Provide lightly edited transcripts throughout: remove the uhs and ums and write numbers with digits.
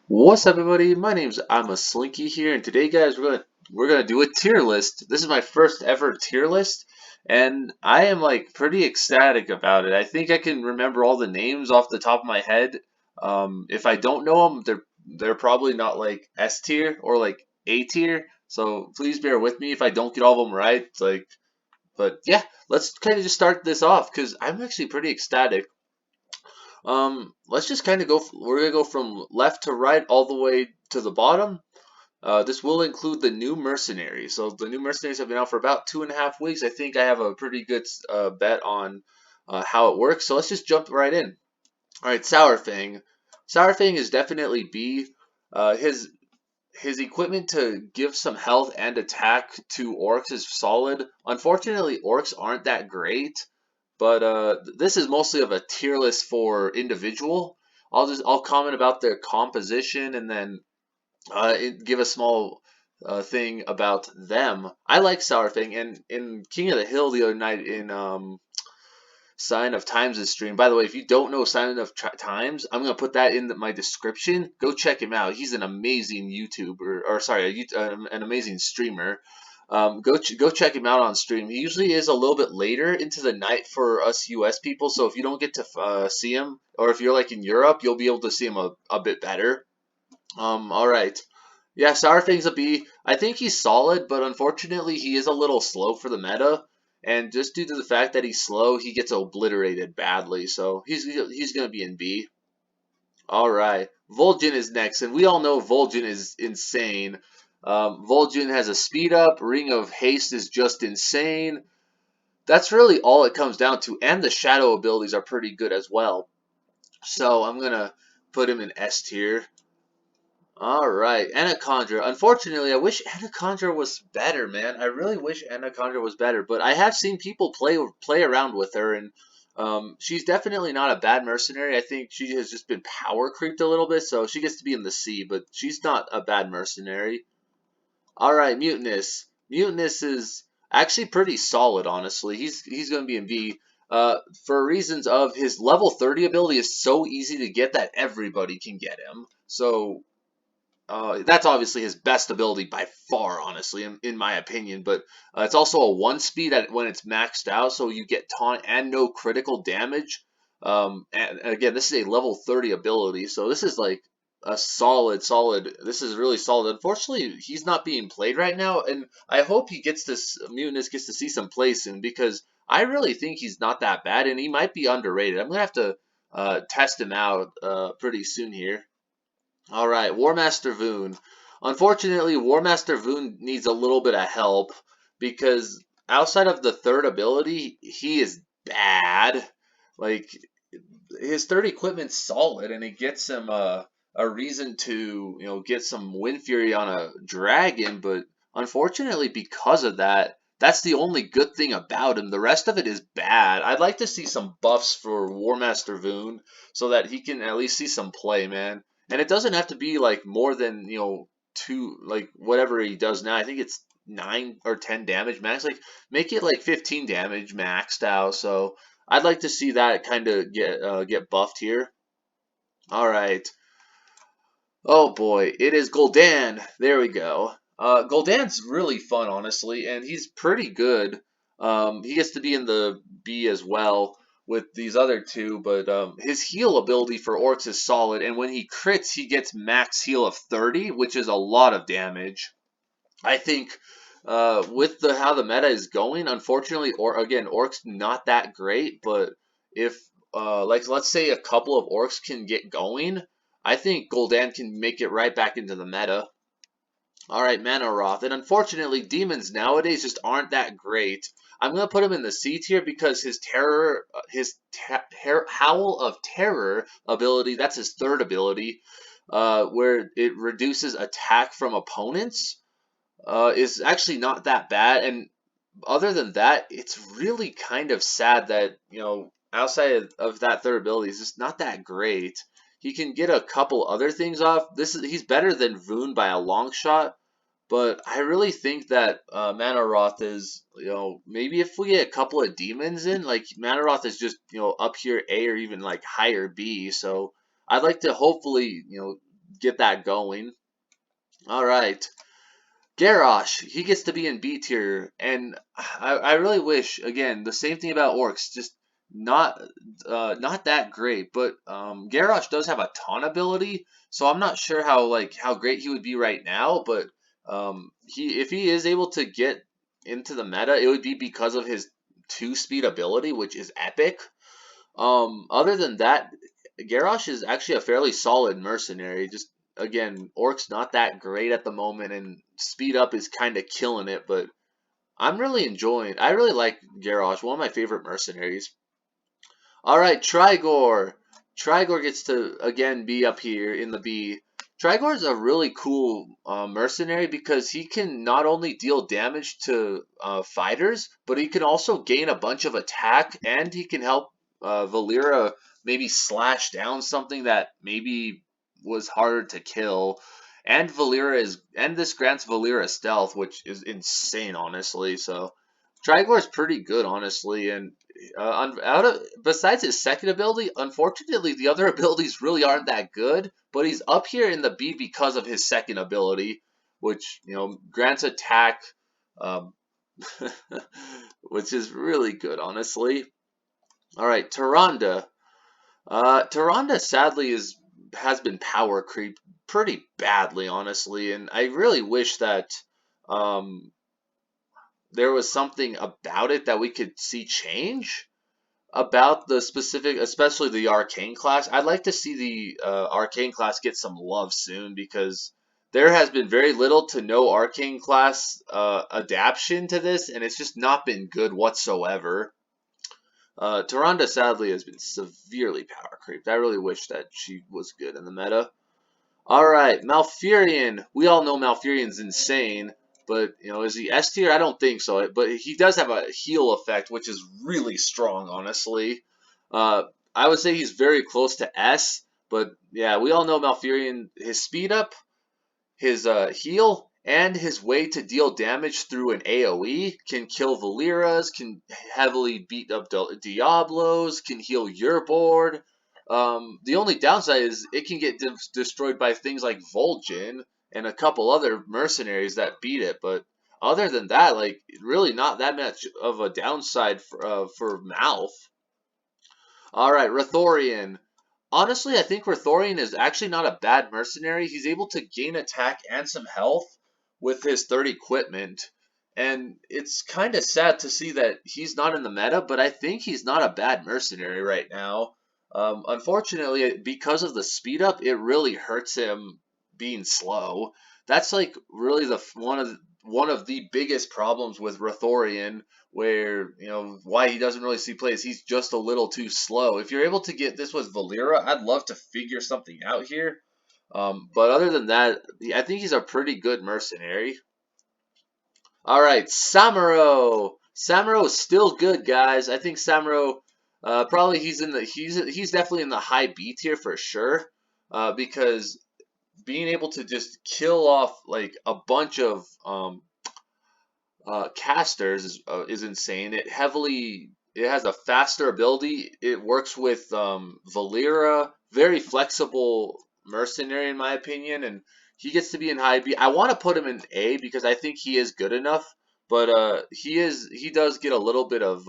What's up, everybody? My name's I'm a Slinky here, and today, guys, we're gonna do a tier list. This is my first ever tier list, and I am like pretty ecstatic about it. I think I can remember all the names off the top of my head. If I don't know them, they're probably not like S tier or like A tier. So please bear with me if I don't get all of them right. But yeah, let's kind of just start this off because I'm actually pretty ecstatic. Let's just kind of go. We're gonna go from left to right all the way to the bottom. This will include the new mercenaries. So the new mercenaries have been out for about 2.5 weeks. I think I have a pretty good bet on how it works. So let's just jump right in. All right, Sourfang. Sourfang is definitely B. His equipment to give some health and attack to orcs is solid. Unfortunately, orcs aren't that great. But this is mostly of a tier list for individual. I'll comment about their composition and then give a small thing about them. I like Sourfang, and in King of the Hill the other night in Sign of Times' stream. By the way, if you don't know Sign of Times, I'm gonna put that in my description. Go check him out. He's an amazing YouTuber, or sorry, an amazing streamer. Go check him out on stream. He usually is a little bit later into the night for us US people. So if you don't get to see him, or if you're like in Europe, you'll be able to see him a bit better. All right. Yeah, Sourfang's a B. I think he's solid, but unfortunately he is a little slow for the meta. And just due to the fact that he's slow, he gets obliterated badly. So he's gonna be in B. All right. Vol'jin is next, and we all know Vol'jin is insane. Vol'jin has a speed up. Ring of Haste is just insane. That's really all it comes down to. And the shadow abilities are pretty good as well. So I'm gonna put him in S tier. All right, Anacondra. Unfortunately, I wish Anacondra was better, man. I really wish Anacondra was better, but I have seen people play around with her, and she's definitely not a bad mercenary. I think she has just been power creeped a little bit, so she gets to be in the C, but she's not a bad mercenary. All right, Mutinous. Mutinous is actually pretty solid, honestly. He's going to be in B. For reasons of his level 30 ability is so easy to get that everybody can get him. So that's obviously his best ability by far, honestly, in my opinion. But it's also a one speed when it's maxed out, so you get taunt and no critical damage. And again, this is a level 30 ability, so this is like a solid. This is really solid. Unfortunately, he's not being played right now, and I hope he gets this Mutinous gets to see some play soon because I really think he's not that bad, and he might be underrated. I'm gonna have to test him out pretty soon here. All right, War Master Voon. Unfortunately, War Master Voon needs a little bit of help because outside of the third ability, he is bad. Like his third equipment's solid, and it gets him a reason to get some Wind Fury on a dragon. But unfortunately, because of that, that's the only good thing about him. The rest of it is bad. I'd like to see some buffs for War Master Voon so that he can at least see some play, man. And it doesn't have to be like more than two, like whatever he does now. I think it's 9 or 10 damage max. Like make it like 15 damage maxed out. So I'd like to see that kind of get buffed here. All right. Oh boy, it is Gul'dan. There we go. Gul'dan's really fun, honestly, and he's pretty good. He gets to be in the B as well with these other two, but his heal ability for orcs is solid, and when he crits, he gets max heal of 30, which is a lot of damage. I think with the how the meta is going, unfortunately, or again, orcs not that great, but if like let's say a couple of orcs can get going, I think Gul'dan can make it right back into the meta. All right, Mana Roth, and unfortunately, demons nowadays just aren't that great. I'm gonna put him in the C tier because his Howl of Terror ability, that's his third ability, where it reduces attack from opponents is actually not that bad. And other than that, it's really kind of sad that, outside of that third ability, it's just not that great. He can get a couple other things off. He's better than Voon by a long shot, but I really think that Manaroth is, maybe if we get a couple of demons in, like Manaroth is just, up here A or even like higher B. So I'd like to hopefully, get that going. All right. Garrosh, he gets to be in B tier, and I really wish, again, the same thing about orcs, just not not that great. But Garrosh does have a ton ability, so I'm not sure how great he would be right now. But he if he is able to get into the meta, it would be because of his 2-speed ability, which is epic. Other than that, Garrosh is actually a fairly solid mercenary. Just again, Orc's not that great at the moment, and speed up is kind of killing it. But I'm really enjoying. I really like Garrosh, one of my favorite mercenaries. All right, Trigor. Trigor gets to again be up here in the B. Trigor is a really cool mercenary because he can not only deal damage to fighters, but he can also gain a bunch of attack, and he can help Valera maybe slash down something that maybe was harder to kill. And this grants Valera stealth, which is insane, honestly. So Trigor is pretty good, honestly, and besides his second ability, unfortunately, the other abilities really aren't that good. But he's up here in the B because of his second ability, which grants attack, um, which is really good, honestly. All right, Tyrande. Tyrande sadly has been power creeped pretty badly, honestly, and I really wish that um, there was something about it that we could see change about the specific, especially the arcane class. I'd like to see the arcane class get some love soon because there has been very little to no arcane class adaptation to this, and it's just not been good whatsoever. Tyrande sadly has been severely power creeped. I really wish that she was good in the meta. All right, Malfurion. We all know Malfurion's insane, but is he S tier? I don't think so. But he does have a heal effect, which is really strong, honestly. Uh, I would say he's very close to S, but yeah, we all know Malfurion. His speed up, his heal, and his way to deal damage through an AoE can kill Valeras, can heavily beat up Diablos, can heal your board. The only downside is it can get destroyed by things like Vol'jin and a couple other mercenaries that beat it. But other than that, like really not that much of a downside for Mouth. All right, Rathorion. Honestly, I think Rathorion is actually not a bad mercenary. He's able to gain attack and some health with his third equipment. And it's kind of sad to see that he's not in the meta, but I think he's not a bad mercenary right now. Unfortunately, because of the speed up, it really hurts him being slow. That's like really one of the biggest problems with Rathorion, where why he doesn't really see plays. He's just a little too slow. If you're able to get this with Valera, I'd love to figure something out here. But other than that, I think he's a pretty good mercenary. All right, Samuro. Samuro is still good, guys. I think Samuro, probably he's definitely in the high B tier for sure, because being able to just kill off like a bunch of casters is insane. It has a faster ability. It works with Valera, very flexible mercenary in my opinion, and he gets to be in high B. I want to put him in A because I think he is good enough, but he does get a little bit of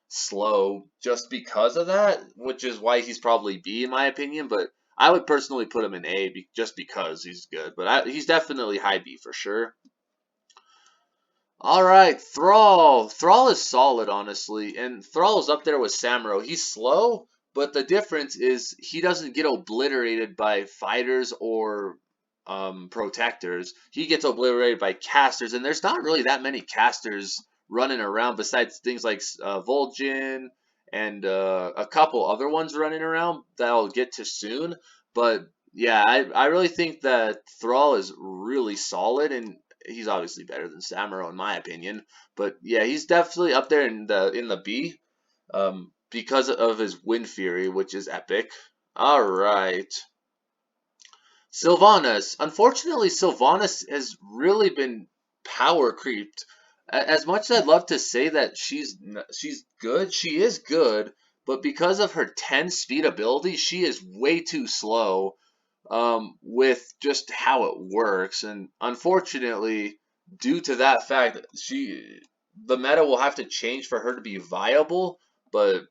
slow just because of that, which is why he's probably B in my opinion. But I would personally put him in A just because he's good, but he's definitely high B for sure. All right, Thrall. Thrall is solid, honestly, and Thrall is up there with Samuro. He's slow, but the difference is he doesn't get obliterated by fighters or protectors. He gets obliterated by casters, and there's not really that many casters running around besides things like Vol'jin and a couple other ones running around that I'll get to soon. But yeah, I really think that Thrall is really solid, and he's obviously better than Samuro in my opinion. But yeah, he's definitely up there in the B, because of his Wind Fury, which is epic. All right, Sylvanas. Unfortunately, Sylvanas has really been power creeped. As much as I'd love to say that she's good, she is good, but because of her 10 speed ability, she is way too slow. with just how it works. And unfortunately, due to that fact, the meta will have to change for her to be viable. But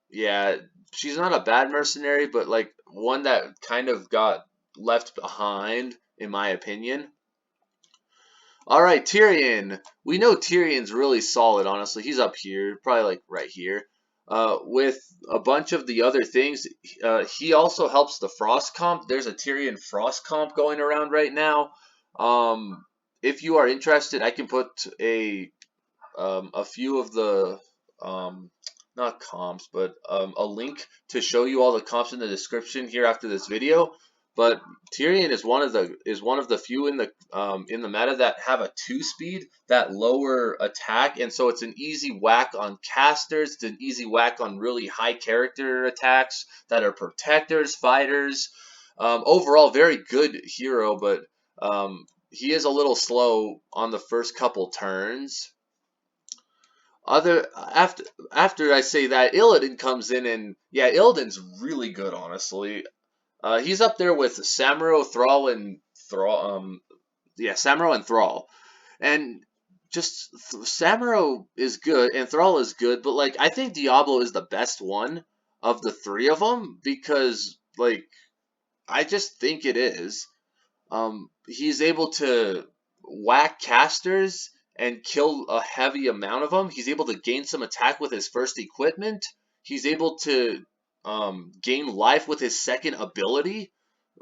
yeah, she's not a bad mercenary, but like one that kind of got left behind, in my opinion. All right, Tyrion. We know Tyrion's really solid, honestly. He's up here, probably like right here. With a bunch of the other things, he also helps the Frost comp. There's a Tyrion Frost comp going around right now. If you are interested, I can put a few of the um, not comps, but a link to show you all the comps in the description here after this video. But Tyrion is one of the few in the meta that have a 2-speed, that lower attack, and so it's an easy whack on casters. It's an easy whack on really high character attacks that are protectors, fighters. Overall, very good hero, but he is a little slow on the first couple turns. After I say that, Illidan comes in, and yeah, Illidan's really good, honestly. He's up there with Samuro, Thrall, and Thrall. Yeah, Samuro and Thrall, and just Samuro is good and Thrall is good, but like I think Diablo is the best one of the three of them because like I just think it is. He's able to whack casters and kill a heavy amount of them. He's able to gain some attack with his first equipment. He's able to gain life with his second ability.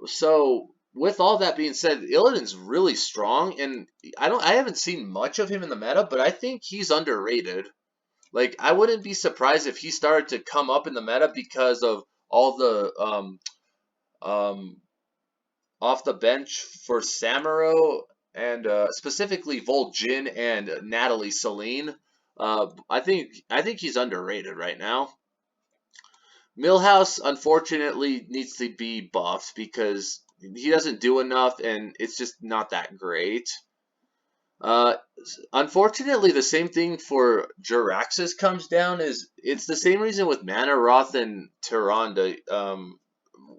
So, with all that being said, Illidan's really strong, and I haven't seen much of him in the meta, but I think he's underrated. Like, I wouldn't be surprised if he started to come up in the meta because of all the um, off the bench for Samuro and specifically Vol'jin and Natalie Celine. I think he's underrated right now. Millhouse unfortunately needs to be buffed because he doesn't do enough and it's just not that great. Uh, Unfortunately, the same thing for Jaraxxus comes down is it's the same reason with Mana Roth and Tyrande.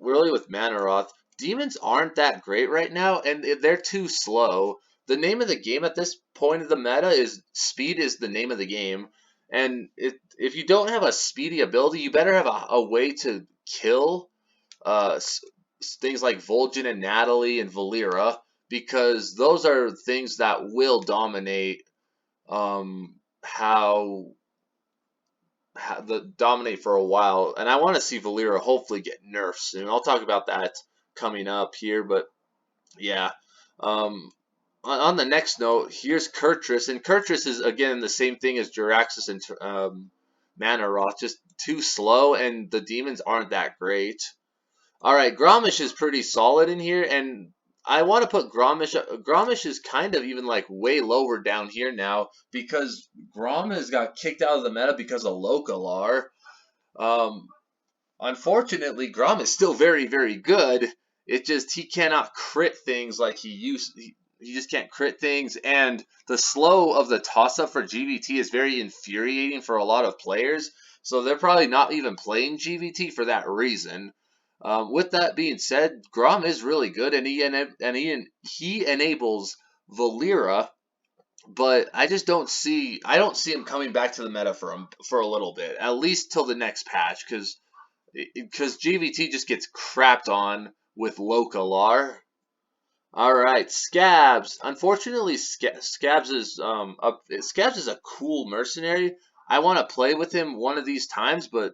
Really with Mana Roth, demons aren't that great right now, and they're too slow. The name of the game at this point of the meta is speed is the name of the game, and if you don't have a speedy ability, you better have a way to kill uh, things like Vol'jin and Natalie and Valera because those are things that will dominate how dominate for a while. And I want to see Valera hopefully get nerfed soon. I'll talk about that coming up here, but yeah. Um, on the next note, here's Kurtris, and Kurtris is again the same thing as Jaraxxus and Mana Roth, just too slow, and the demons aren't that great. All right, Grommash is pretty solid in here, and I want to put Grommash. Grommash is kind of even like way lower down here now because Grom has got kicked out of the meta because of Lokalar. Um, Unfortunately, Grom is still very, very good. It just he cannot crit things like he used. He just can't crit things, and the slow of the toss up for GVT is very infuriating for a lot of players. So they're probably not even playing GVT for that reason. With that being said, Grom is really good, and he enables Valera, but I don't see him coming back to the meta for a little bit, at least till the next patch, because GVT just gets crapped on with Lokalar. All right, Scabs. Unfortunately, Scabs is a cool mercenary. I want to play with him one of these times, but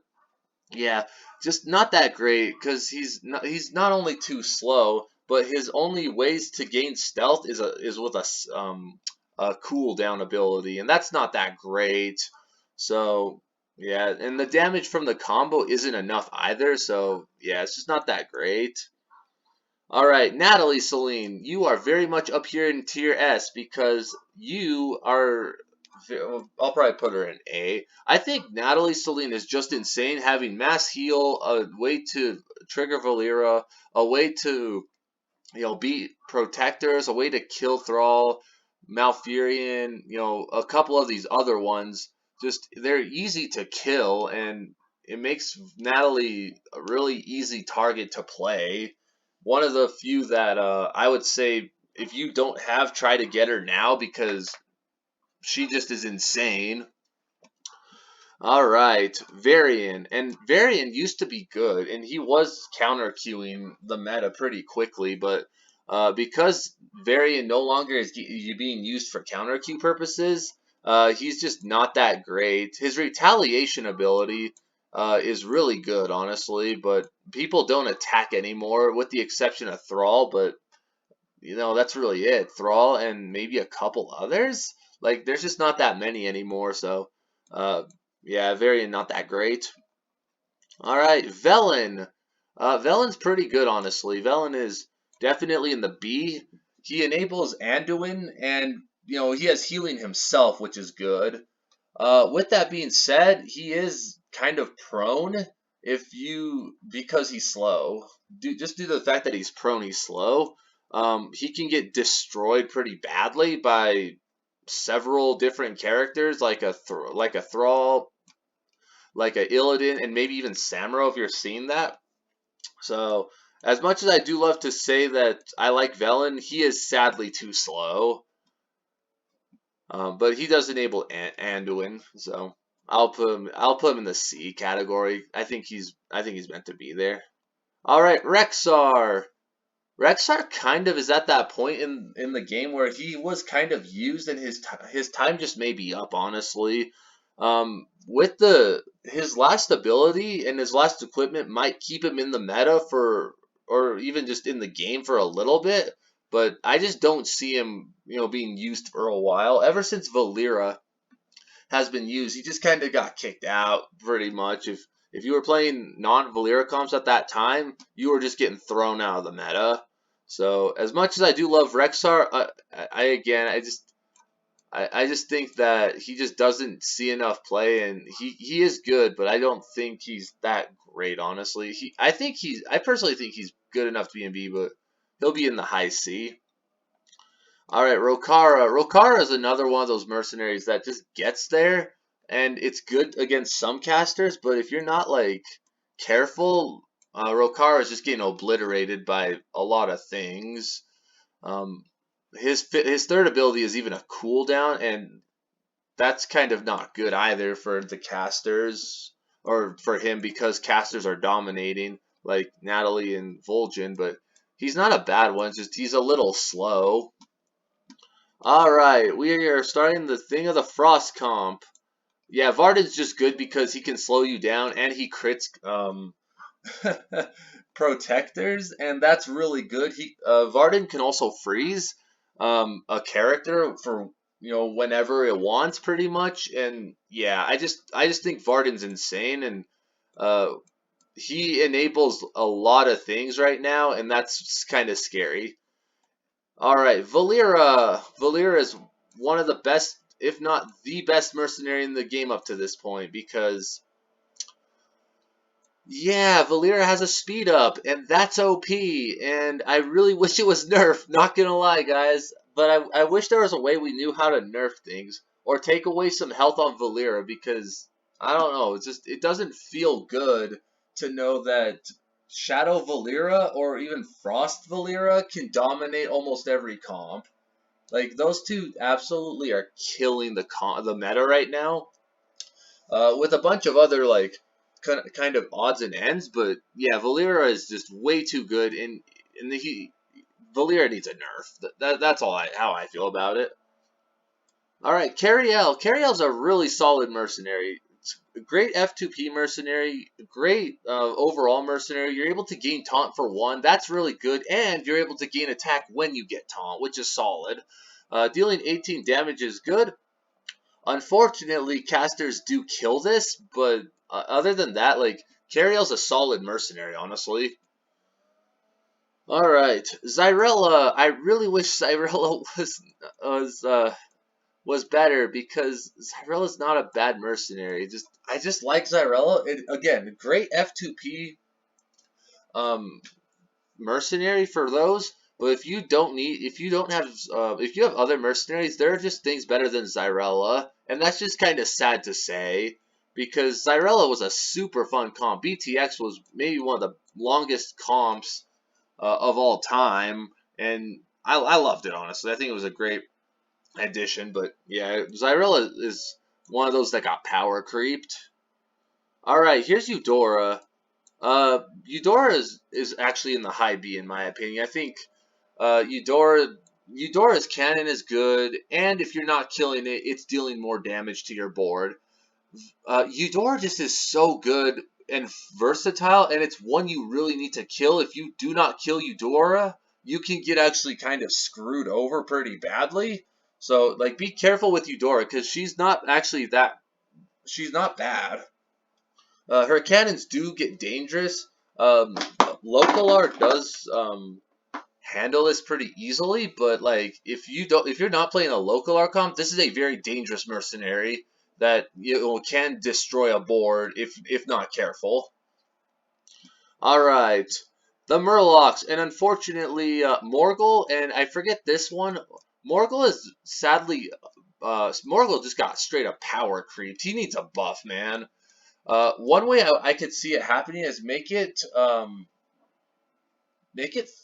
yeah, just not that great because he's not only too slow, but his only ways to gain stealth is with a cooldown ability, and that's not that great. So yeah, and the damage from the combo isn't enough either. So yeah, it's just not that great. All right, Natalie Celine, you are very much up here in tier S because you are. I'll probably put her in A. I think Natalie Celine is just insane, having mass heal, a way to trigger Valera, a way to beat protectors, a way to kill Thrall, Malfurion, a couple of these other ones. Just they're easy to kill, and it makes Natalie a really easy target to play. one of the few that I would say if you don't have, try to get her now because she just is insane. All right, Varian. And Varian used to be good, and he was counter queuing the meta pretty quickly, but because Varian no longer is being used for counter queue purposes, he's just not that great. His retaliation ability is really good, honestly, but people don't attack anymore, with the exception of Thrall, but that's really it. Thrall and maybe a couple others. Like, there's just not that many anymore. So, uh, yeah, Varian not that great. All right, Velen. Velen's pretty good, honestly. Velen is definitely in the B. He enables Anduin, and he has healing himself, which is good. With that being said, he is kind of prone because he's slow. Just due to the fact that he's prone, he's slow. He can get destroyed pretty badly by several different characters, like a Thrall, like a Illidan, and maybe even Samuro if you're seeing that. So, as much as I do love to say that I like Velen, he is sadly too slow. But he does enable Anduin, so I'll put him in the C category. I think he's meant to be there. All right, Rexxar. Rexxar kind of is at that point in the game where he was kind of used, and his time just may be up, honestly. With his last ability and his last equipment might keep him in the meta or even just in the game for a little bit, but I just don't see him, being used for a while. Ever since Valera has been used, he just kind of got kicked out pretty much. If you were playing non-Valera comps at that time, you were just getting thrown out of the meta. So as much as I do love Rexxar, I just think that he just doesn't see enough play, and he is good, but I don't think he's that great, honestly. I personally think he's good enough to be in B, but he'll be in the high C. All right, Rokara. Rokara is another one of those mercenaries that just gets there, and it's good against some casters, but if you're not like careful, Rokara is just getting obliterated by a lot of things. Um, his third ability is even a cooldown, and that's kind of not good either for the casters or for him because casters are dominating like Natalie and Vol'jin, but he's not a bad one. It's just he's a little slow. All right, we are starting the thing of the Frost comp. Yeah, Varden's just good because he can slow you down and he crits protectors, and that's really good. Varden can also freeze a character for whenever it wants, pretty much. And yeah, I just think Varden's insane, and uh, he enables a lot of things right now, and that's kind of scary. All right, Valera. Valera is one of the best, if not the best mercenary in the game up to this point because yeah, Valera has a speed up, and that's OP, and I really wish it was nerfed, not gonna lie, guys. But I wish there was a way we knew how to nerf things, or take away some health on Valera, because, I don't know, it doesn't feel good to know that Shadow Valera, or even Frost Valera, can dominate almost every comp. Like, those two absolutely are killing the meta right now, with a bunch of other like kind of odds and ends. But yeah, Valera is just way too good, and Valera needs a nerf. That's how I feel about it. All right, Cariel. Cariel's a really solid mercenary. It's a great F2P mercenary, great overall mercenary. You're able to gain taunt for one. That's really good, and you're able to gain attack when you get taunt, which is solid. Dealing 18 damage is good. Unfortunately, casters do kill this, but other than that, like, Cariel's a solid mercenary, honestly. Alright, Zyrella. I really wish Zyrella was better because Zyrella's not a bad mercenary. I just like Zyrella. Again, great F2P um mercenary for those. But if you have other mercenaries, there are just things better than Zyrella, and that's just kind of sad to say because Zyrella was a super fun comp. BTX was maybe one of the longest comps of all time, and I loved it, honestly. I think it was a great addition, but yeah, Zyrella is one of those that got power creeped. Alright, here's Eudora. Eudora is actually in the high B in my opinion. I think Eudora's cannon is good, and if you're not killing it, it's dealing more damage to your board. Eudora just is so good and versatile, and it's one you really need to kill. If you do not kill Eudora, you can get actually kind of screwed over pretty badly. So, like, be careful with Eudora, because she's not bad. Her cannons do get dangerous. Local art does handle this pretty easily, but like if you're not playing a local art comp, this is a very dangerous mercenary that can destroy a board if not careful. All right, the Murlocs, and unfortunately Morgul, and I forget this one. Morgul is sadly Morgul just got straight up power creeped. He needs a buff, man. One way I could see it happening is make it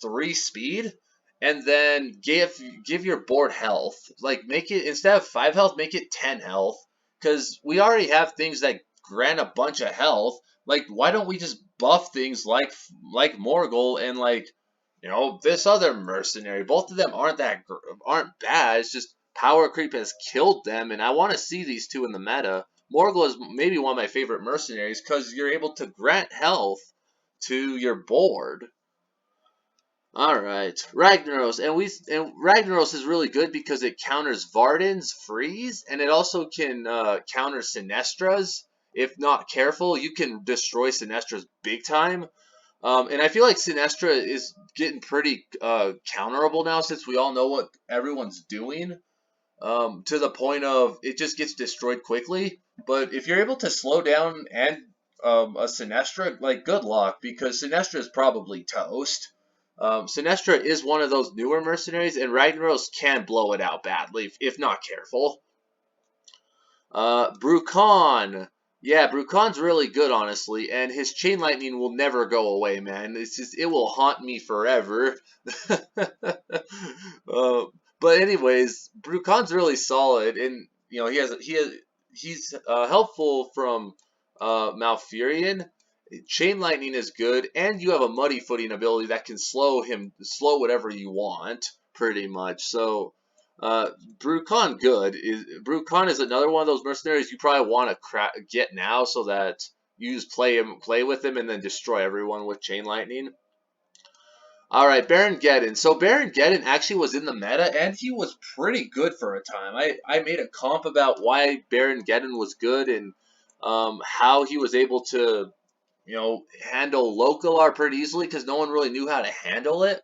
3 speed, and then give your board health. Like make it, instead of 5 health, make it 10 health. Because we already have things that grant a bunch of health. Like why don't we just buff things like Morgul and like this other mercenary? Both of them aren't bad. It's just power creep has killed them, and I want to see these two in the meta. Morgul is maybe one of my favorite mercenaries because you're able to grant health to your board. All right, Ragnaros, and Ragnaros is really good because it counters Vardin's freeze, and it also can counter Sinestras. If not careful, you can destroy Sinestras big time. And I feel like Sinestra is getting pretty counterable now since we all know what everyone's doing. To the point of it just gets destroyed quickly. But if you're able to slow down and a Sinestra, like good luck, because Sinestra is probably toast. Sinestra is one of those newer mercenaries, and Ragnaros can blow it out badly if not careful. Brucon. Yeah, Brucon's really good, honestly, and his Chain Lightning will never go away, man. It will haunt me forever. But anyways, Brucon's really solid, and he's helpful from Malfurion. Chain Lightning is good, and you have a Muddy Footing ability that can slow whatever you want, pretty much. So Brucon Brucon is another one of those mercenaries you probably want to get now so that you just play with him, and then destroy everyone with Chain Lightning. All right, Baron Geddon. So Baron Geddon actually was in the meta, and he was pretty good for a time. I made a comp about why Baron Geddon was good and how he was able to handle local art pretty easily because no one really knew how to handle it.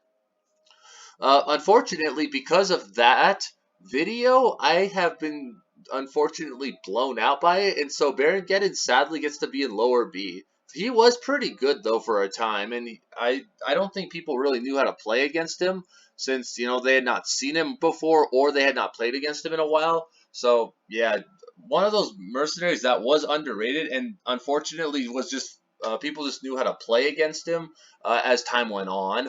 Unfortunately, because of that video, I have been unfortunately blown out by it, and so Baron Geddon sadly gets to be in lower B. He was pretty good though for a time, and I don't think people really knew how to play against him since they had not seen him before or they had not played against him in a while. So yeah, one of those mercenaries that was underrated, and unfortunately was just people just knew how to play against him as time went on.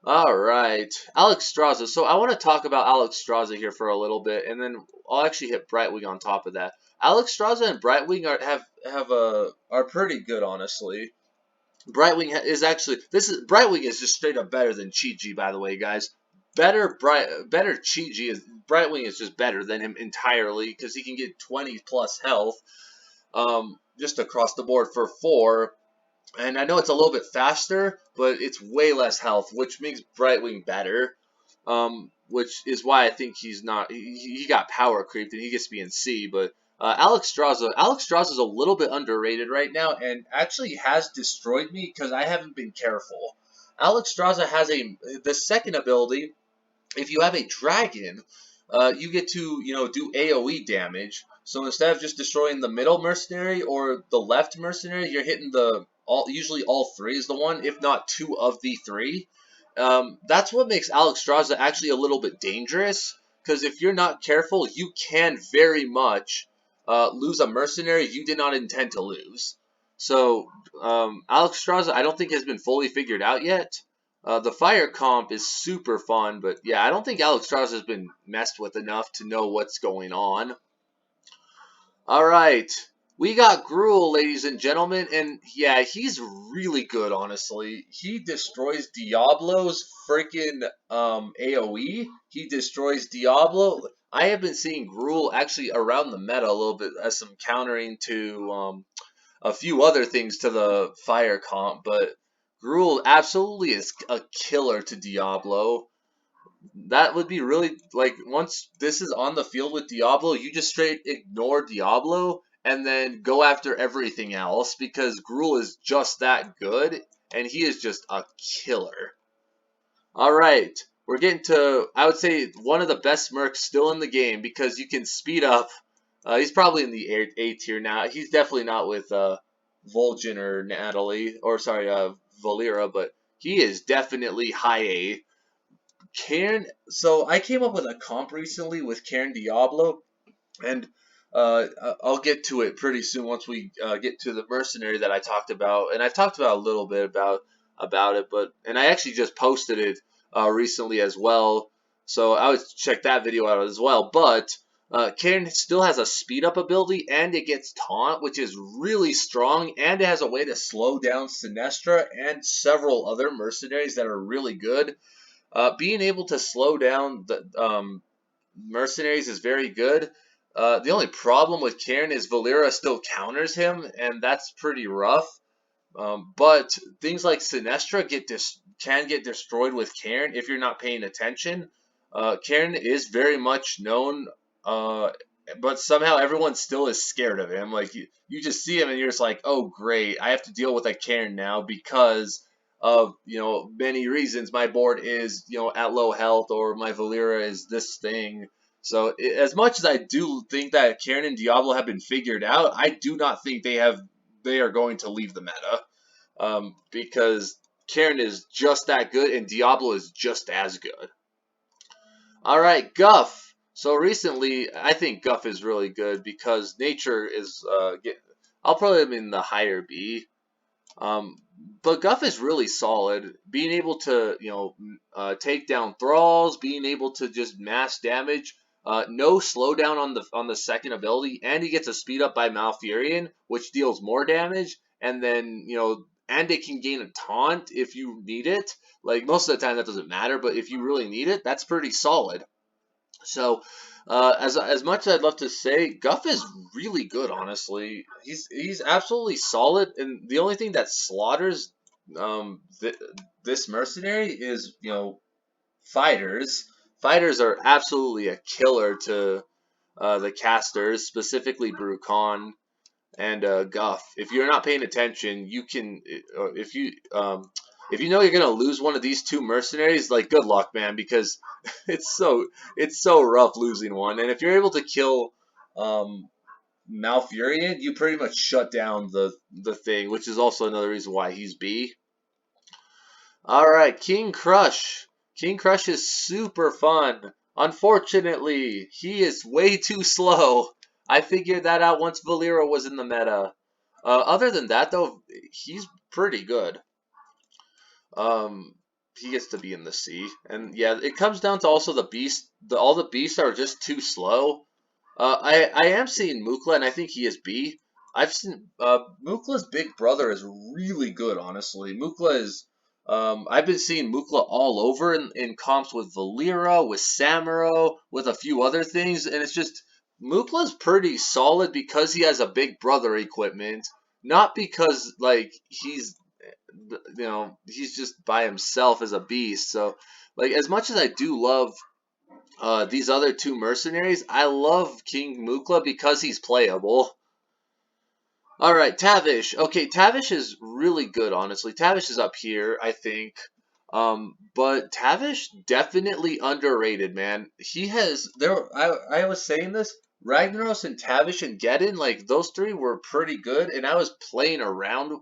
All right, Alexstrasza. So I want to talk about Alexstrasza here for a little bit, and then I'll actually hit Brightwing on top of that. Alexstrasza and Brightwing are pretty good, honestly. Brightwing is just straight up better than Chi-Ji, by the way, guys. Better Chi-Ji is Brightwing is just better than him entirely because he can get 20 plus health, just across the board for 4. And I know it's a little bit faster, but it's way less health, which makes Brightwing better. Which is why I think he got power creeped and he gets to be in C. But Alexstrasza is a little bit underrated right now and actually has destroyed me because I haven't been careful. Alexstrasza has the second ability. If you have a dragon, you get to do AOE damage. So instead of just destroying the middle mercenary or the left mercenary, you're hitting usually all 3 is the one, if not 2 of the 3. That's what makes Alexstrasza actually a little bit dangerous, because if you're not careful, you can very much lose a mercenary you did not intend to lose. So Alexstrasza I don't think has been fully figured out yet. The fire comp is super fun, but yeah, I don't think Alex Strauss has been messed with enough to know what's going on. All right. We got Gruul, ladies and gentlemen, and yeah, he's really good, honestly. He destroys Diablo's freaking AoE. He destroys Diablo. I have been seeing Gruul actually around the meta a little bit as some countering to a few other things to the fire comp, but Gruul absolutely is a killer to Diablo. That would be really like once this is on the field with Diablo, you just straight ignore Diablo and then go after everything else because Gruul is just that good and he is just a killer. All right, we're getting to I would say one of the best mercs still in the game because you can speed up. He's probably in the A tier now. He's definitely not with Vol'jin or Natalie or sorry Valera, but he is definitely high A. Cairn. So I came up with a comp recently with Cairn Diablo, and I'll get to it pretty soon once we get to the mercenary that I talked about, and I've talked about a little bit about it, but and I actually just posted it recently as well, so I would check that video out as well. But Cairn still has a speed up ability, and it gets taunt, which is really strong, and it has a way to slow down Sinestra and several other mercenaries that are really good. Being able to slow down the mercenaries is very good. The only problem with Cairn is Valera still counters him, and that's pretty rough. But things like Sinestra can get destroyed with Cairn if you're not paying attention. Cairn is very much known, but somehow everyone still is scared of him. Like you just see him and you're just like, oh great, I have to deal with a Cairn now because of many reasons. My board is at low health or my Valera is this thing. So as much as I do think that Cairn and Diablo have been figured out, I do not think they are going to leave the meta because Cairn is just that good and Diablo is just as good. All right, Guff. So recently, I think Guff is really good because nature is. I'll probably have him in the higher B. Um, but Guff is really solid. Being able to take down thralls, being able to just mass damage. No slowdown on the second ability, and he gets a speed up by Malfurion, which deals more damage. And then and it can gain a taunt if you need it. Like most of the time that doesn't matter, but if you really need it, that's pretty solid. So, as much as I'd love to say, Guff is really good. Honestly, he's absolutely solid. And the only thing that slaughters this mercenary is fighters. Fighters are absolutely a killer to the casters, specifically Brucon and Guff. If you're not paying attention, you can if you know you're gonna lose one of these two mercenaries, like good luck, man, because it's so rough losing one. And if you're able to kill Malfurion, you pretty much shut down the thing, which is also another reason why he's B. All right, King Crush. King Crush is super fun. Unfortunately, he is way too slow. I figured that out once Valera was in the meta. Other than that, though, he's pretty good. Um, he gets to be in the sea, and yeah, it comes down to also the beast. All the beasts are just too slow. I am seeing Mukla, and I think he is B. I've seen Mukla's big brother is really good, honestly. Mukla is. I've been seeing Mukla all over in comps with Valera, with Samuro, with a few other things, and it's just Mukla's pretty solid because he has a big brother equipment, not because like he's just by himself as a beast. So like as much as I do love these other two mercenaries, I love King Mukla because he's playable. All right, Tavish. Okay, Tavish is really good, honestly. Tavish is up here, I think. But Tavish definitely underrated, man. He has there. I was saying this. Ragnaros and Tavish and Geddon, like those three were pretty good, and I was playing around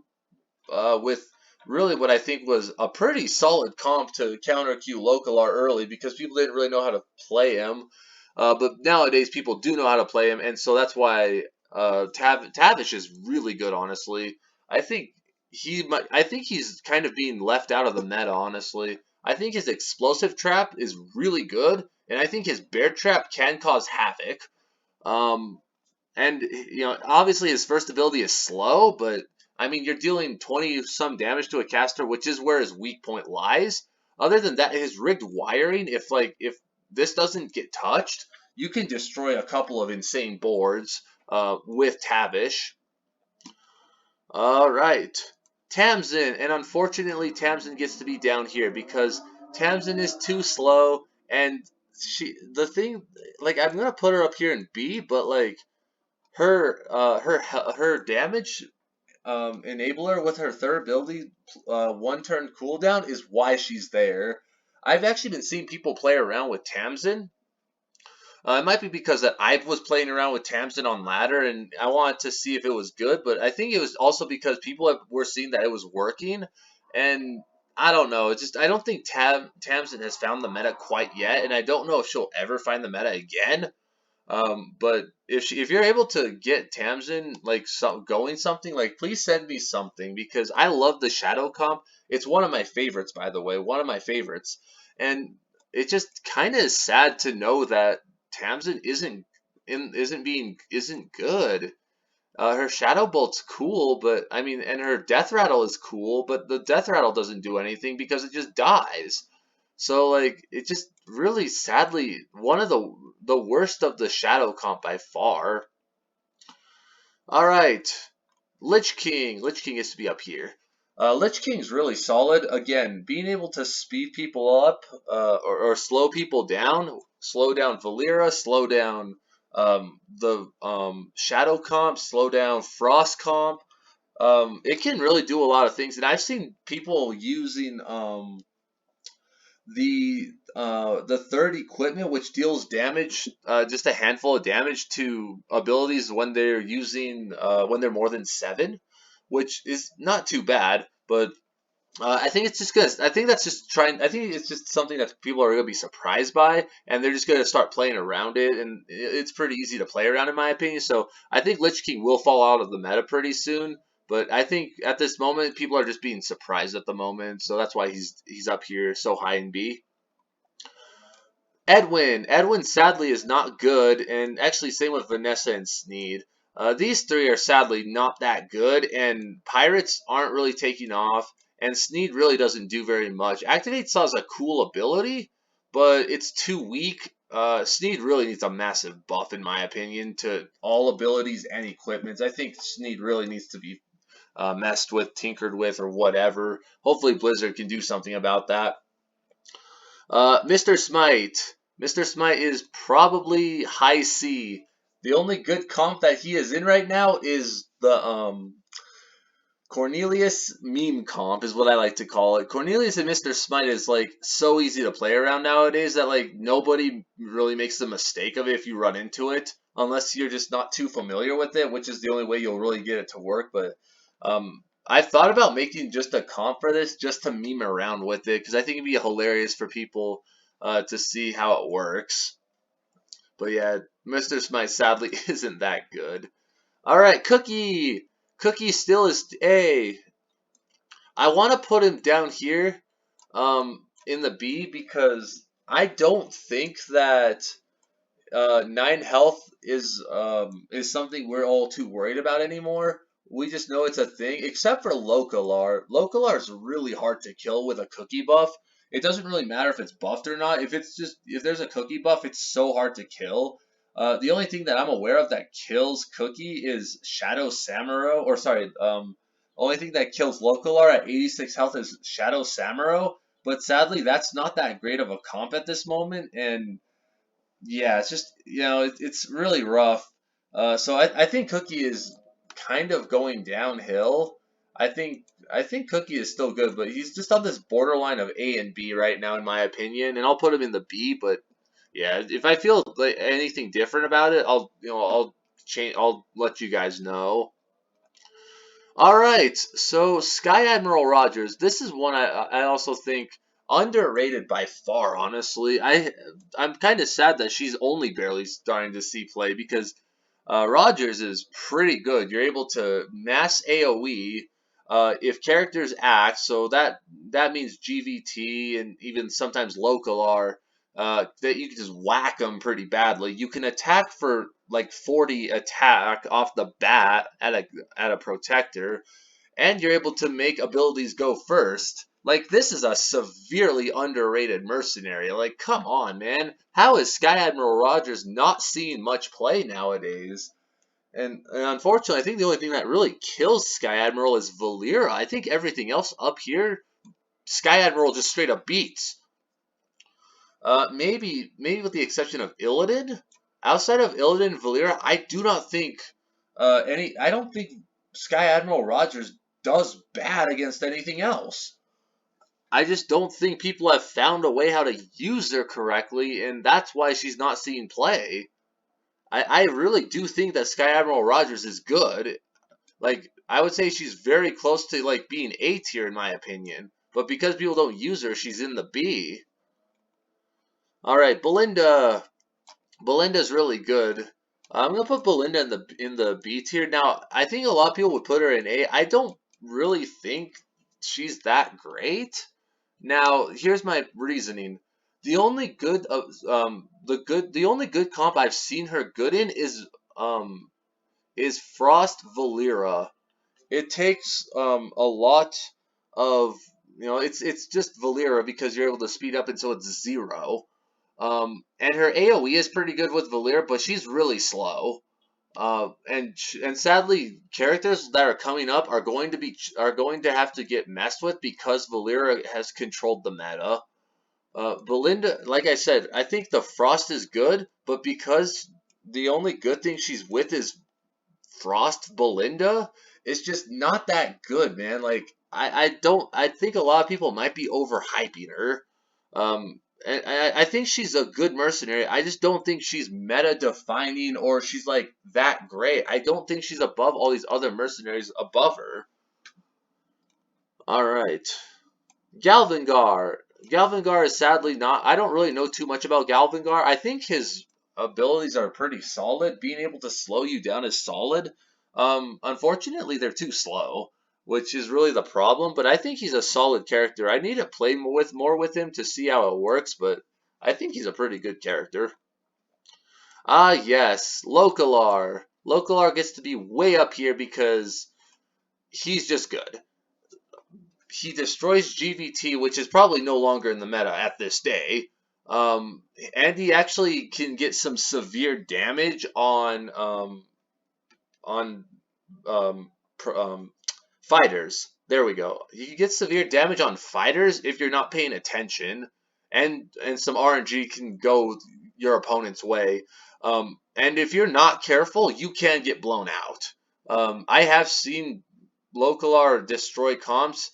with really what I think was a pretty solid comp to counter Q Localar early because people didn't really know how to play him. But nowadays people do know how to play him, and so that's why Tavish is really good. Honestly, I think I think he's kind of being left out of the meta, honestly. I think his explosive trap is really good, and I think his bear trap can cause havoc. Um, and obviously his first ability is slow, but I mean, you're dealing 20 some damage to a caster, which is where his weak point lies. Other than that, his rigged wiring, if this doesn't get touched, you can destroy a couple of insane boards with Tavish. All right. Tamsin, and unfortunately Tamsin gets to be down here because Tamsin is too slow, and the thing, like, I'm gonna put her up here in B, but like her damage enabler with her third ability, 1 turn cooldown, is why she's there. I've actually been seeing people play around with Tamsin. It might be because that I was playing around with Tamsin on ladder and I wanted to see if it was good, but I think it was also because were seeing that it was working, and I don't know. I don't think Tamsin has found the meta quite yet, and I don't know if she'll ever find the meta again. But if you're able to get Tamsin like going something, like, please send me something because I love the Shadow comp. It's one of my favorites, by the way, one of my favorites, and it just kind of is sad to know that Tamsin isn't good. Her Shadow Bolt's cool, but I mean, and her Death Rattle is cool, but the Death Rattle doesn't do anything because it just dies. So like, it just really sadly one of the worst of the Shadow comp by far. All right, Lich King. Lich King is to be up here. Lich King's really solid. Again, being able to speed people up or slow people down, slow down Valera, slow down the Shadow comp, slow down Frost comp. It can really do a lot of things, and I've seen people using the third equipment, which deals damage, just a handful of damage to abilities when they're using when they're more than 7, which is not too bad. But I think it's just good. I think that's just trying. I think it's just something that people are going to be surprised by, and they're just going to start playing around it. And it's pretty easy to play around, in my opinion. So I think Lich King will fall out of the meta pretty soon. But I think at this moment, people are just being surprised at the moment. So that's why he's up here so high in B. Edwin. Edwin sadly is not good, and actually same with Vanessa and Sneed. These three are sadly not that good, and Pirates aren't really taking off, and Sneed really doesn't do very much. Activate Saw is a cool ability, but it's too weak. Sneed really needs a massive buff, in my opinion, to all abilities and equipments. I think Sneed really needs to be messed with, tinkered with, or whatever. Hopefully Blizzard can do something about that. Mr. Smite. Mr. Smite is probably high C. The only good comp that he is in right now is the Cornelius meme comp, is what I like to call it. Cornelius and Mr. Smite is like so easy to play around nowadays that like nobody really makes the mistake of it if you run into it, unless you're just not too familiar with it, which is the only way you'll really get it to work. But I've thought about making just a comp for this just to meme around with it because I think it'd be hilarious for people to see how it works. But yeah, Mr. Smite sadly isn't that good. All right, Cookie. Cookie still is A. I want to put him down here in the B because I don't think that 9 health is something we're all too worried about anymore. We just know it's a thing, except for Localar. Localar is really hard to kill with a cookie buff. It doesn't really matter if it's buffed or not. If there's a cookie buff, it's so hard to kill. The only thing that I'm aware of that kills Cookie is Shadow Samuro, or sorry, only thing that kills Localar at 86 health is Shadow Samuro. But sadly, that's not that great of a comp at this moment, and yeah, it's just it's really rough. So I think Cookie is kind of going downhill. I think Cookie is still good, but he's just on this borderline of A and B right now, in my opinion. And I'll put him in the B. But yeah, if I feel like anything different about it, I'll change. I'll let you guys know. All right, so Sky Admiral Rogers. This is one I also think underrated by far. Honestly, I'm kind of sad that she's only barely starting to see play because Rogers is pretty good. You're able to mass AOE. if characters act, so that means GVT and even sometimes local are, that you can just whack them pretty badly. You can attack for like 40 attack off the bat at a protector, and you're able to make abilities go first. Like, this is a severely underrated mercenary. Like, come on, man. How is Sky Admiral Rogers not seeing much play nowadays? And unfortunately, I think the only thing that really kills Sky Admiral is Valera. I think everything else up here, Sky Admiral just straight up beats. Maybe with the exception of Illidan. Outside of Illidan and Valera, I do not think I don't think Sky Admiral Rogers does bad against anything else. I just don't think people have found a way how to use her correctly, and that's why she's not seeing play. I really do think that Sky Admiral Rogers is good. Like, I would say she's very close to like being A tier in my opinion. But because people don't use her, she's in the B. Alright, Belinda. Belinda's really good. I'm gonna put Belinda in the B tier. Now, I think a lot of people would put her in A. I don't really think she's that great. Now, here's my reasoning. The only good the only good comp I've seen her good in is Frost Valera. It takes a lot of, it's just Valera because you're able to speed up until it's 0. And her AoE is pretty good with Valera, but she's really slow. And sadly, characters that are coming up are going to have to get messed with because Valera has controlled the meta. Belinda, like I said, I think the Frost is good, but because the only good thing she's with is Frost Belinda, it's just not that good, man. Like, I think a lot of people might be overhyping her. And I think she's a good mercenary. I just don't think she's meta defining or she's like that great. I don't think she's above all these other mercenaries above her. All right. Galvangar. Galvangar is sadly not. I don't really know too much about Galvangar. I think his abilities are pretty solid. Being able to slow you down is solid. Unfortunately, they're too slow, which is really the problem. But I think he's a solid character. I need to play more with him to see how it works, but I think he's a pretty good character. Ah, yes, Lokalar. Lokalar gets to be way up here because he's just good. He destroys GVT, which is probably no longer in the meta at this day. And he actually can get some severe damage on fighters. There we go. You can get severe damage on fighters if you're not paying attention, and some RNG can go your opponent's way. And if you're not careful, you can get blown out. I have seen Lokalar destroy comps,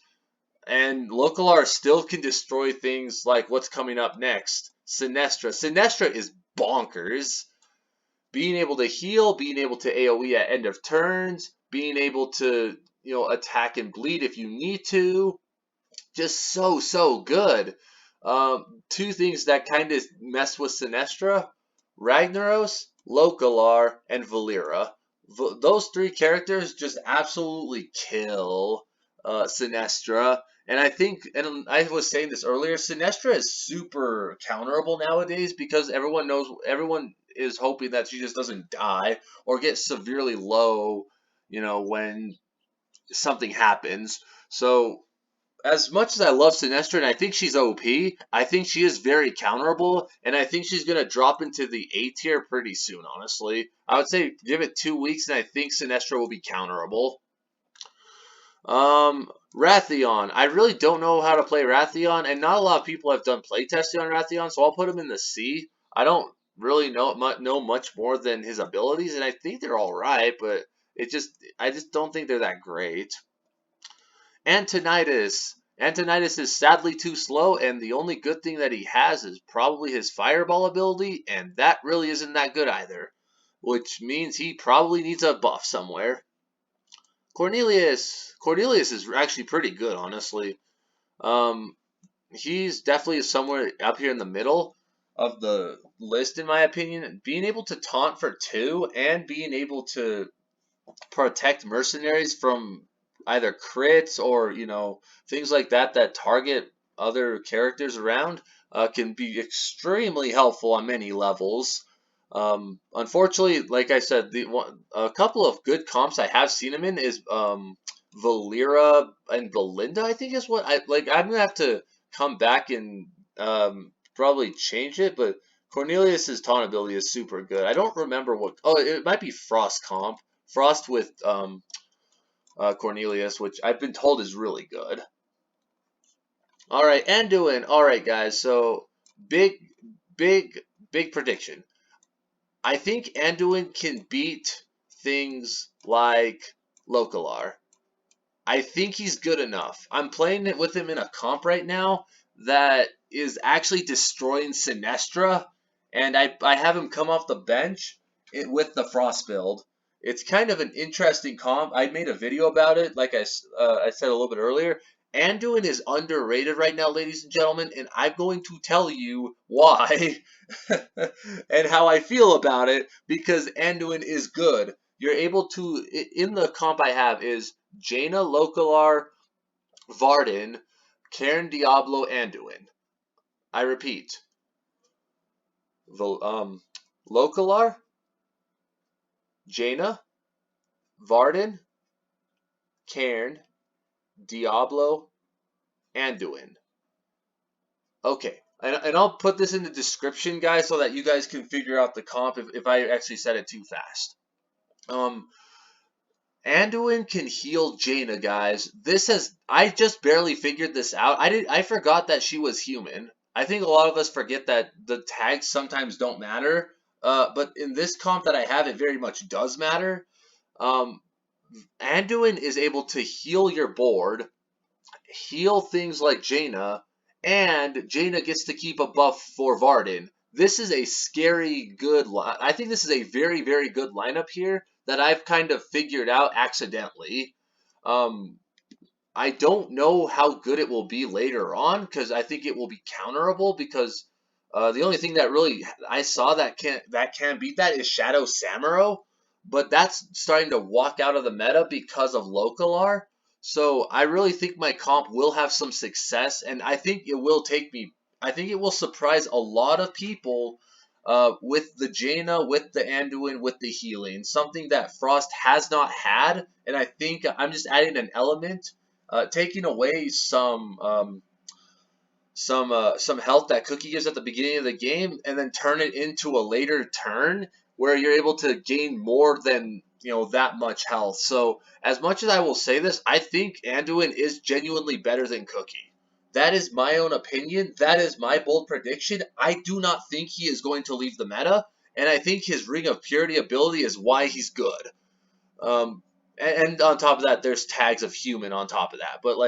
and Lokalar still can destroy things like what's coming up next. Sinestra. Sinestra is bonkers. Being able to heal, being able to AoE at end of turns, being able to, attack and bleed if you need to. Just so good. Two things that kind of mess with Sinestra: Ragnaros, Lokalar, and Valera. Those three characters just absolutely kill Sinestra. And I think, and I was saying this earlier, Sinestra is super counterable nowadays because everyone is hoping that she just doesn't die or get severely low, when something happens. So as much as I love Sinestra and I think she's OP, I think she is very counterable, and I think she's going to drop into the A tier pretty soon, honestly. I would say give it 2 weeks, and I think Sinestra will be counterable. Rathorion. I really don't know how to play Rathorion, and not a lot of people have done playtesting on Rathorion, so I'll put him in the C. I don't really know much more than his abilities, and I think they're all right, but I just don't think they're that great. Antonidas. Antonidas is sadly too slow, and the only good thing that he has is probably his fireball ability, and that really isn't that good either, which means he probably needs a buff somewhere. Cornelius. Cornelius is actually pretty good, honestly. He's definitely somewhere up here in the middle of the list, in my opinion. Being able to taunt for 2 and being able to protect mercenaries from either crits or things like that that target other characters around can be extremely helpful on many levels. Unfortunately, like I said, a couple of good comps I have seen him in is Valera and Belinda. I think is what I like. I'm gonna have to come back and probably change it, but Cornelius's taunt ability is super good. I don't remember what. Oh, it might be Frost comp. Frost with Cornelius, which I've been told is really good. All right, Anduin. All right, guys. So big, big, big prediction. I think Anduin can beat things like Lokalar. I think he's good enough. I'm playing it with him in a comp right now that is actually destroying Sinestra, and I have him come off the bench with the Frost build. It's kind of an interesting comp. I made a video about it, like I said a little bit earlier. Anduin is underrated right now, ladies and gentlemen, and I'm going to tell you why and how I feel about it because Anduin is good. You're able to, in the comp I have, is Jaina, Lokalar, Varden, Cairn, Diablo, Anduin. I repeat, Lokalar, Jaina, Varden, Cairn, Diablo, Anduin. Okay, and I'll put this in the description, guys, so that you guys can figure out the comp if I actually said it too fast. Anduin can heal Jaina, guys. I just barely figured this out. I forgot that she was human. I think a lot of us forget that the tags sometimes don't matter. But in this comp that I have, it very much does matter. Um, Anduin is able to heal your board, heal things like Jaina, and Jaina gets to keep a buff for Varden. This is a scary good I think this is a very, very good lineup here that I've kind of figured out accidentally. Um, I don't know how good it will be later on because I think it will be counterable because the only thing that really I saw that can beat that is Shadow Samuro, but that's starting to walk out of the meta because of Lokalar. So I really think my comp will have some success, and I think it will take me. I think it will surprise a lot of people with the Jaina, with the Anduin, with the healing, something that Frost has not had, and I think I'm just adding an element taking away some health that Cookie gives at the beginning of the game, and then turn it into a later turn where you're able to gain more than that much health. So as much as I will say this, I think Anduin is genuinely better than Cookie. That is my own opinion. That is my bold prediction. I do not think he is going to leave the meta, and I think his Ring of Purity ability is why he's good. And on top of that, there's tags of human on top of that. But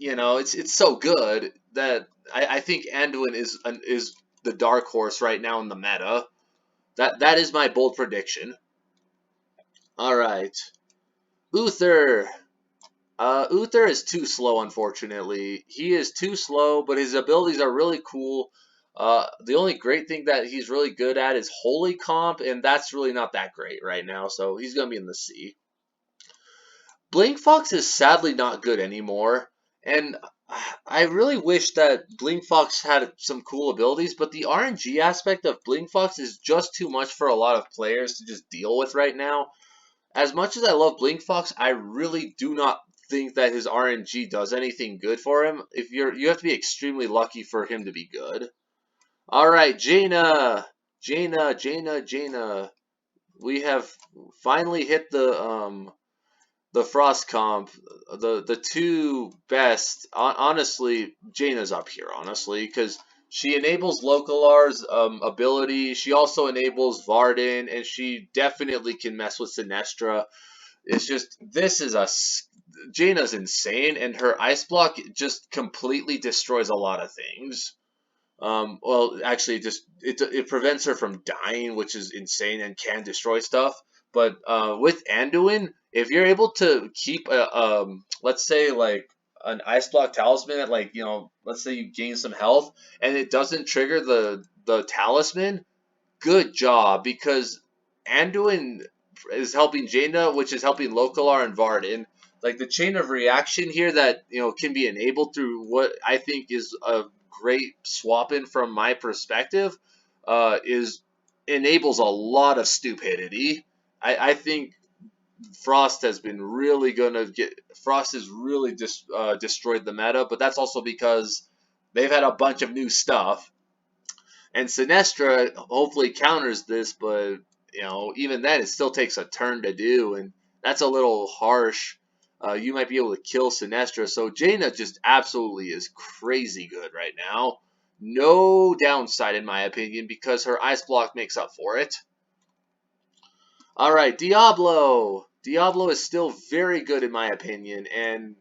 it's so good that I think Anduin is the dark horse right now in the meta. That is my bold prediction. All right, Uther. Uther is too slow, unfortunately. He is too slow, but his abilities are really cool. The only great thing that he's really good at is Holy Comp, and that's really not that great right now, so he's going to be in the C. Bling Fox is sadly not good anymore, and I really wish that Bling Fox had some cool abilities, but the RNG aspect of Bling Fox is just too much for a lot of players to just deal with right now. As much as I love Bling Fox, I really do not think that his RNG does anything good for him. You have to be extremely lucky for him to be good. All right, Jaina. We have finally hit the Frost comp, the two best. Honestly, Jaina's up here, honestly, because she enables Lokalar's ability. She also enables Varden, and she definitely can mess with Sinestra. It's just Jaina's insane, and her ice block just completely destroys a lot of things. Well, actually, it prevents her from dying, which is insane and can destroy stuff. But with Anduin, if you're able to keep let's say like an ice block talisman at let's say you gain some health and it doesn't trigger the talisman, good job because Anduin is helping Jaina, which is helping Lokalar and Varden. like the chain of reaction here that can be enabled through what I think is a great swap in from my perspective, is enables a lot of stupidity. I think Frost has been really gonna get Frost has really destroyed the meta, but that's also because they've had a bunch of new stuff, and Sinestra hopefully counters this, but even then it still takes a turn to do, and that's a little harsh. You might be able to kill Sinestra, so Jaina just absolutely is crazy good right now. No downside in my opinion because her ice block makes up for it. All right, Diablo. Diablo is still very good in my opinion, and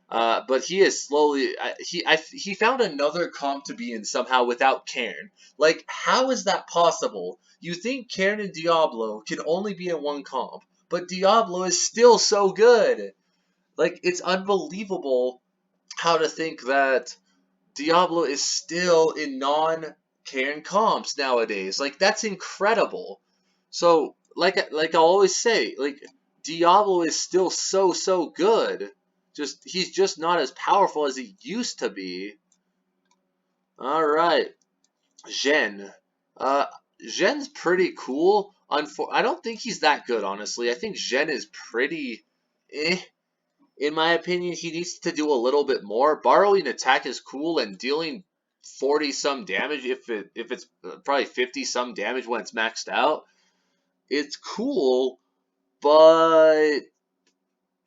but he is slowly. He found another comp to be in somehow without Cairn. Like, how is that possible? You think Cairn and Diablo can only be in one comp, but Diablo is still so good. Like, it's unbelievable how to think that Diablo is still in non-Cairn comps nowadays. Like, that's incredible. So, like I always say, like Diablo is still so good. He's just not as powerful as he used to be. All right, Zhen. Uh, Zhen's pretty cool. I don't think he's that good, honestly. I think Zhen is pretty, in my opinion. He needs to do a little bit more. Borrowing attack is cool, and dealing 40 some damage if it's probably 50 some damage when it's maxed out. It's cool, but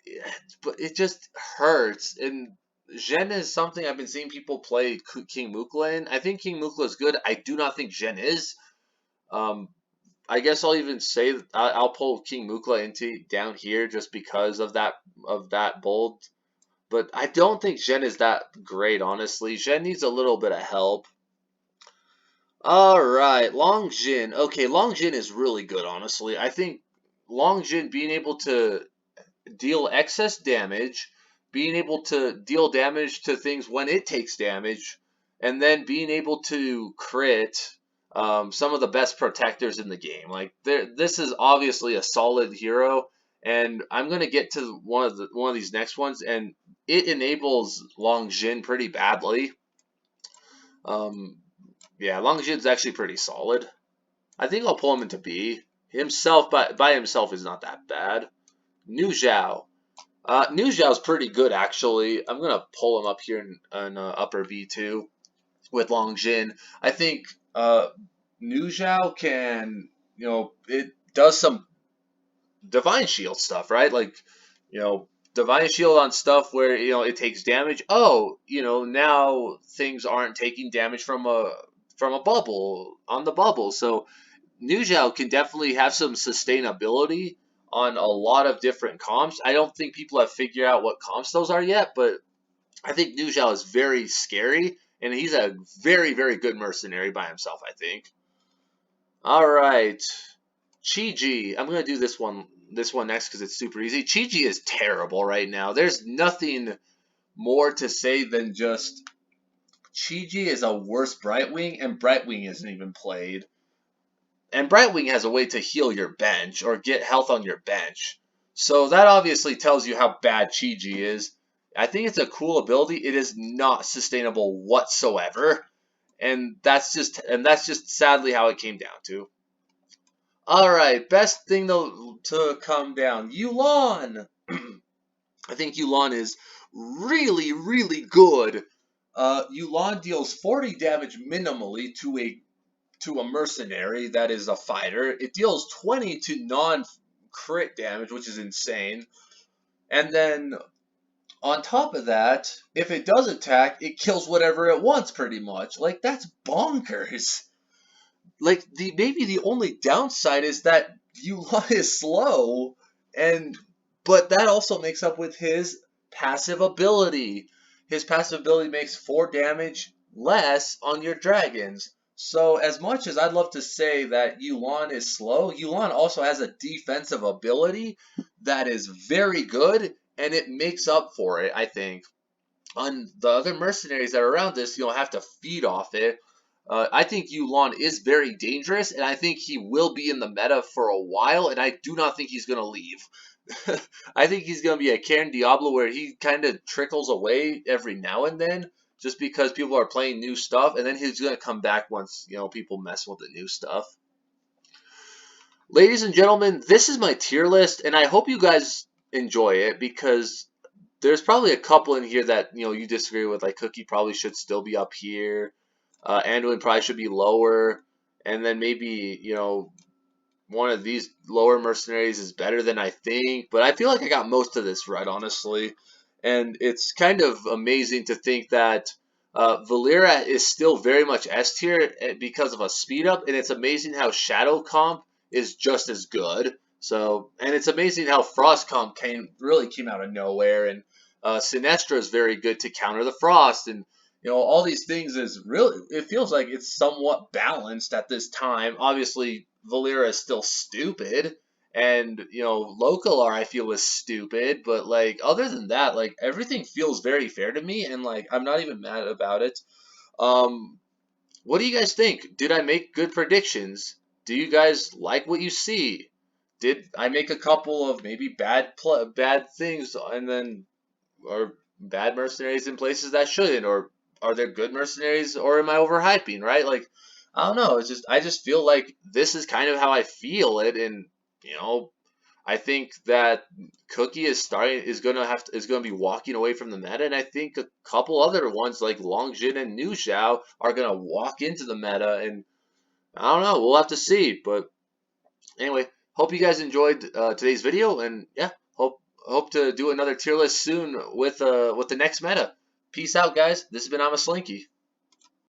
it just hurts. And Zhen is something I've been seeing people play King Mukla in. I think King Mukla is good. I do not think Zhen is. Um, I guess I'll even say I'll pull King Mukla into down here just because of that bold. But I don't think Zhen is that great, honestly. Zhen needs a little bit of help. All right, Long Jin. Okay, Long Jin is really good, honestly. I think Long Jin being able to deal excess damage, being able to deal damage to things when it takes damage, and then being able to crit some of the best protectors in the game. Like this is obviously a solid hero, and I'm gonna get to one of these next ones, and it enables Long Jin pretty badly. Um, yeah, Long Jin's actually pretty solid. I think I'll pull him into B. Himself by himself is not that bad. Nu Zhao. Nu Zhao's pretty good, actually. I'm going to pull him up here in upper B2 with Long Jin. I think Nu Zhao can, it does some Divine Shield stuff, right? Like, Divine Shield on stuff where, it takes damage. Oh, now things aren't taking damage from a bubble, on the bubble. So Nu Zhao can definitely have some sustainability on a lot of different comps. I don't think people have figured out what comps those are yet, but I think Nu Zhao is very scary, and he's a very good mercenary by himself, I think. All right, Chi-Ji. I'm going to do this one next because it's super easy. Chi-Ji is terrible right now. There's nothing more to say than just Chi-Ji is a worse Brightwing, and Brightwing isn't even played. And Brightwing has a way to heal your bench or get health on your bench. So that obviously tells you how bad Chi-Ji is. I think it's a cool ability. It is not sustainable whatsoever. And that's just sadly how it came down to. Alright, best thing to come down. Yu'lon! I think Yu'lon is really good. Yu'lon deals 40 damage minimally to a mercenary that is a fighter. It deals 20 to non-crit damage, which is insane. And then on top of that, if it does attack, it kills whatever it wants pretty much. Like, that's bonkers. Like, maybe the only downside is that Yu'lon is slow, but that also makes up with his passive ability. His passive ability makes 4 damage less on your dragons. So as much as I'd love to say that Yu'lon is slow, Yu'lon also has a defensive ability that is very good, and it makes up for it, I think. On the other mercenaries that are around this, have to feed off it. I think Yu'lon is very dangerous, and I think he will be in the meta for a while, and I do not think he's going to leave. I think he's going to be a Karen Diablo where he kind of trickles away every now and then just because people are playing new stuff, and then he's going to come back once, people mess with the new stuff. Ladies and gentlemen, this is my tier list, and I hope you guys enjoy it because there's probably a couple in here that you disagree with. Like Cookie probably should still be up here. Anduin probably should be lower, and then maybe one of these lower mercenaries is better than I think, but I feel like I got most of this right, honestly. And it's kind of amazing to think that Valera is still very much S tier because of a speed up, and it's amazing how Shadow Comp is just as good. So, and it's amazing how Frost Comp really came out of nowhere, and Sinestra is very good to counter the Frost, and all these things is really, it feels like it's somewhat balanced at this time. Obviously, Valera is still stupid, and Localar I feel is stupid, but like other than that, like everything feels very fair to me, and like I'm not even mad about it. Um, what do you guys think? Did I make good predictions? Do you guys like what you see? Did I make a couple of maybe bad things, and then or bad mercenaries in places that shouldn't, or are there good mercenaries, or am I overhyping, right? Like, I don't know. It's just I just feel like this is kind of how I feel it, and you know, I think that Cookie is gonna be walking away from the meta, and I think a couple other ones like Longjin and Nu Xiao are gonna walk into the meta, and I don't know. We'll have to see, but anyway, hope you guys enjoyed today's video, and yeah, hope to do another tier list soon with the next meta. Peace out, guys. This has been I'm a Slinky.